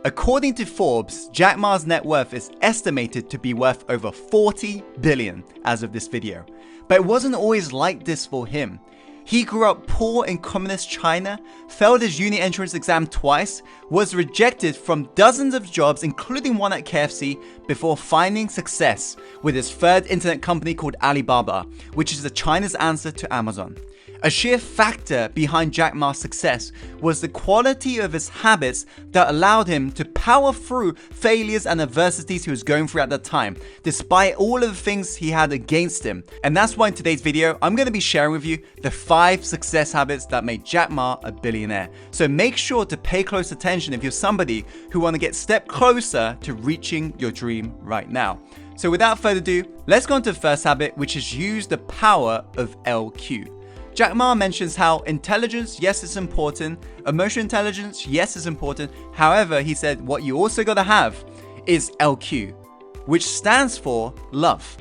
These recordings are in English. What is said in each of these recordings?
According to Forbes, Jack Ma's net worth is estimated to be worth over 40 billion as of this video. But it wasn't always like this for him. He grew up poor in communist China, failed his uni entrance exam twice, was rejected from dozens of jobs including one at KFC before finding success with his third internet company called Alibaba, which is China's answer to Amazon. A sheer factor behind Jack Ma's success was the quality of his habits that allowed him to power through failures and adversities he was going through at that time, despite all of the things he had against him. And that's why in today's video, I'm going to be sharing with you the 5 success habits that made Jack Ma a billionaire. So make sure to pay close attention if you're somebody who want to get a step closer to reaching your dream right now. So without further ado, let's go on to the first habit, which is use the power of LQ. Jack Ma mentions how intelligence, yes, it's important. Emotional intelligence, yes, it's important. However, he said what you also gotta have is LQ, which stands for love.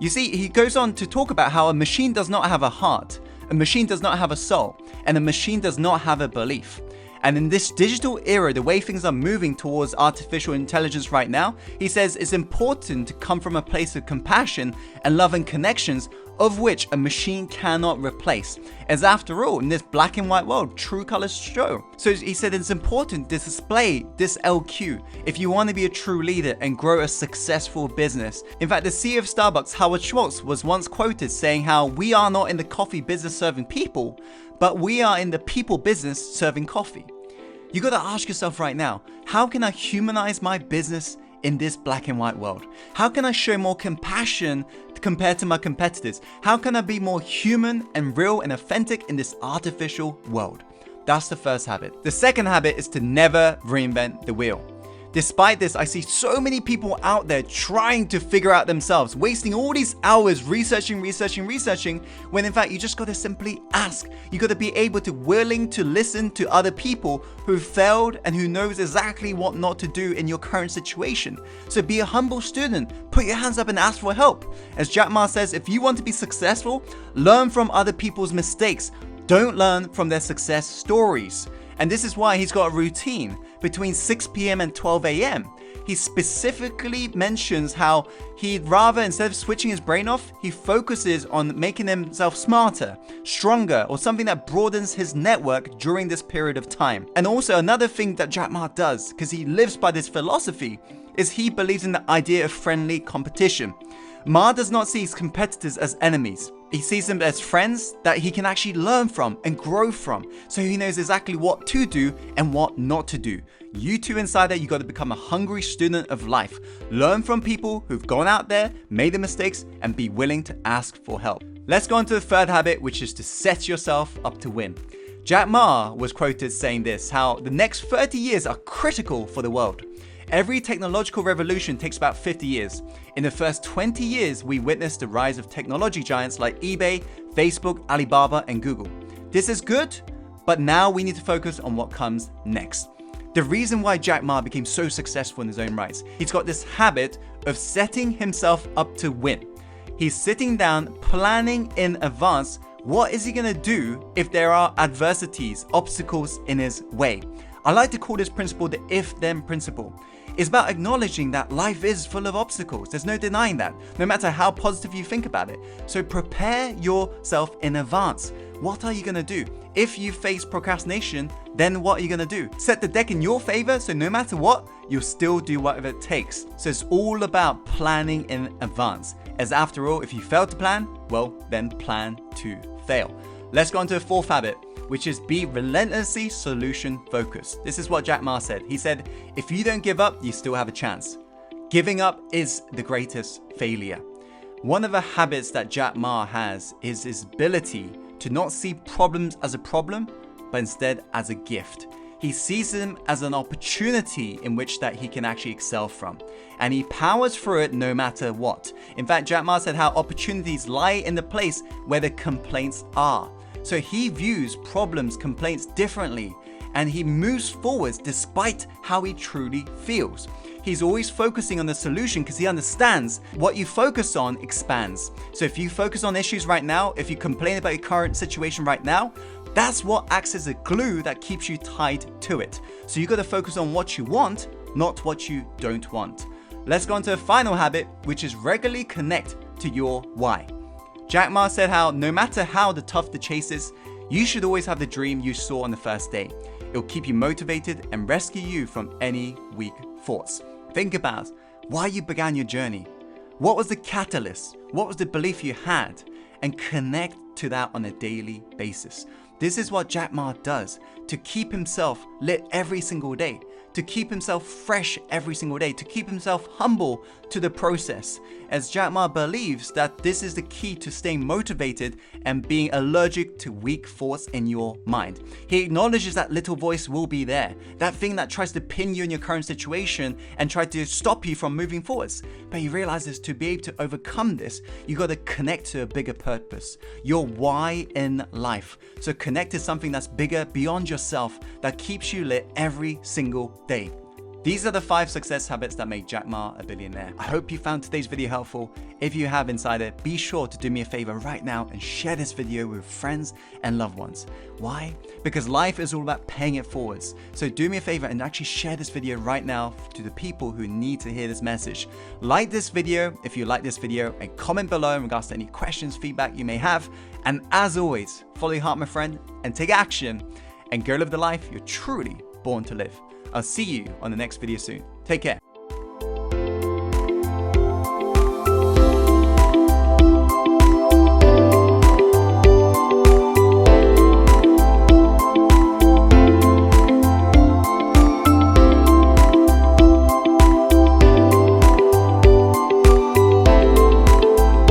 You see, he goes on to talk about how a machine does not have a heart, a machine does not have a soul, and a machine does not have a belief. And in this digital era, the way things are moving towards artificial intelligence right now, he says it's important to come from a place of compassion and love and connections, of which a machine cannot replace. As after all, in this black and white world, true colors show. So he said it's important to display this LQ if you want to be a true leader and grow a successful business. In fact, the CEO of Starbucks, Howard Schultz, was once quoted saying how we are not in the coffee business serving people, but we are in the people business serving coffee. You gotta ask yourself right now, how can I humanize my business in this black and white world? How can I show more compassion compared to my competitors? How can I be more human and real and authentic in this artificial world? That's the first habit. The second habit is to never reinvent the wheel. Despite this, I see so many people out there trying to figure out themselves, wasting all these hours researching, when in fact you just gotta simply ask. You gotta be able to willing to listen to other people who failed and who knows exactly what not to do in your current situation. So be a humble student, put your hands up and ask for help. As Jack Ma says, if you want to be successful, learn from other people's mistakes. Don't learn from their success stories. And this is why he's got a routine between 6 p.m. and 12 a.m. He specifically mentions how he'd rather, instead of switching his brain off, he focuses on making himself smarter, stronger, or something that broadens his network during this period of time. And also another thing that Jack Ma does, because he lives by this philosophy, is he believes in the idea of friendly competition. Ma does not see his competitors as enemies. He sees them as friends that he can actually learn from and grow from, so he knows exactly what to do and what not to do. You too inside that, you got to become a hungry student of life. Learn from people who've gone out there, made the mistakes, and be willing to ask for help. Let's go on to the third habit, which is to set yourself up to win. Jack Ma was quoted saying this, how the next 30 years are critical for the world. Every technological revolution takes about 50 years. In the first 20 years, we witnessed the rise of technology giants like eBay, Facebook, Alibaba, and Google. This is good, but now we need to focus on what comes next. The reason why Jack Ma became so successful in his own rights, he's got this habit of setting himself up to win. He's sitting down, planning in advance, what is he gonna do if there are adversities, obstacles in his way. I like to call this principle the if-then principle. It's about acknowledging that life is full of obstacles. There's no denying that, no matter how positive you think about it. So prepare yourself in advance. What are you gonna do? If you face procrastination, then what are you gonna do? Set the deck in your favor, so no matter what, you'll still do whatever it takes. So it's all about planning in advance. As after all, if you fail to plan, well, then plan to fail. Let's go on to the fourth habit, which is be relentlessly solution focused. This is what Jack Ma said. He said, if you don't give up, you still have a chance. Giving up is the greatest failure. One of the habits that Jack Ma has is his ability to not see problems as a problem, but instead as a gift. He sees them as an opportunity in which that he can actually excel from. And he powers through it no matter what. In fact, Jack Ma said how opportunities lie in the place where the complaints are. So he views problems, complaints differently, and he moves forwards despite how he truly feels. He's always focusing on the solution because he understands what you focus on expands. So if you focus on issues right now, if you complain about your current situation right now, that's what acts as a glue that keeps you tied to it. So you got to focus on what you want not what you don't want. Let's go on to a final habit, which is regularly connect to your why. Jack Ma said how no matter how tough the chase is, you should always have the dream you saw on the first day. It'll keep you motivated and rescue you from any weak thoughts. Think about why you began your journey. What was the catalyst? What was the belief you had? And connect to that on a daily basis. This is what Jack Ma does to keep himself lit every single day, to keep himself fresh every single day, to keep himself humble to the process, as Jack Ma believes that this is the key to staying motivated and being allergic to weak thoughts in your mind. He acknowledges that little voice will be there, that thing that tries to pin you in your current situation and try to stop you from moving forwards. But he realizes to be able to overcome this, you got to connect to a bigger purpose, your why in life. So connect to something that's bigger beyond yourself, that keeps you lit every single day. These are the 5 success habits that make Jack Ma a billionaire. I hope you found today's video helpful. If you have, Insider, be sure to do me a favor right now and share this video with friends and loved ones. Why? Because life is all about paying it forwards. So do me a favor and actually share this video right now to the people who need to hear this message. Like this video if you like this video, and comment below in regards to any questions, feedback you may have. And as always, follow your heart, my friend, and take action and go live the life you're truly born to live. I'll see you on the next video soon. Take care.